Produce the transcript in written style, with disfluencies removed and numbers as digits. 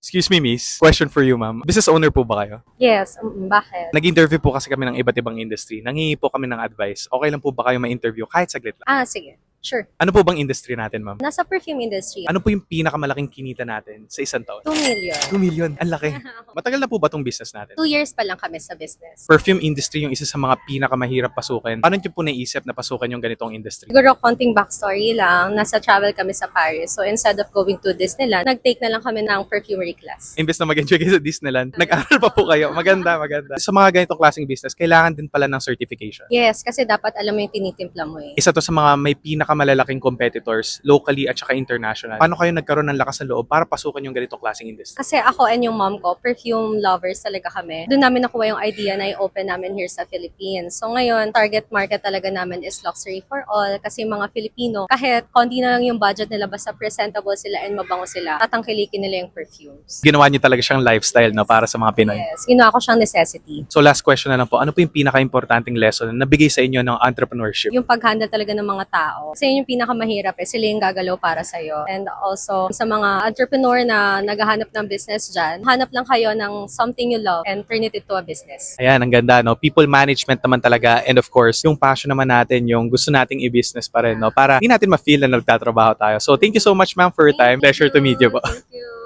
Excuse me, miss. Question for you, ma'am. Business owner po ba kayo? Yes, bakit? Nag-interview po kasi kami ng iba't ibang industry. Nangingi po kami ng advice. Okay lang po ba kayo ma-interview kahit saglit lang? Sige. Sure. Ano po bang industry natin, ma'am? Nasa perfume industry. Ano po yung pinakamalaking kinita natin sa isang taon? 2 million. 2 million. Ang laki. Matagal na po ba tong business natin? 2 years pa lang kami sa business. Perfume industry yung isa sa mga pinakamahirap pasukin. Paano niyo po naisip na pasukan yung ganitong industry? Siguro konting backstory lang. Nasa travel kami sa Paris. So instead of going to Disneyland, nag-take na lang kami ng perfumery class. Imbes na mag-enjoy kayo sa Disneyland, nag-aral pa po kayo. Maganda, maganda. Sa mga ganitong klaseng business, kailangan din pala ng certification. Yes, kasi dapat alam mo yung tinitimpla mo eh. Isa to sa mga may pinakamalalaking competitors locally at saka international. Paano kayo nagkaroon ng lakas ng loob para pasukan yung ganitong klaseng industry? Kasi ako and yung mom ko, perfume lovers talaga kami. Doon namin nakuha yung idea na i-open namin here sa Philippines. So ngayon, target market talaga namin is luxury for all kasi mga Filipino, kahit konti na lang yung budget nila, basta presentable sila and mabango sila, tatangkilikin nila yung perfumes. Ginawa niyo talaga siyang lifestyle no, para sa mga Pinoy. Yes, ginawa ko siyang necessity. So last question na lang po, ano po yung pinaka-importanting lesson na nabigay sa inyo ng entrepreneurship? Yung pag-handle talaga ng mga tao. Kasi yun yung pinakamahirap sila yung gagalaw para sa'yo. And also, sa mga entrepreneur na naghahanap ng business dyan, hanap lang kayo ng something you love and turn it into a business. Ayan, ang ganda, no? People management naman talaga. And of course, yung passion naman natin, yung gusto nating i-business pa rin, no? Para hindi natin ma-feel na nagtatrabaho tayo. So, thank you so much, ma'am, for your time. Pleasure to meet you po. Thank you.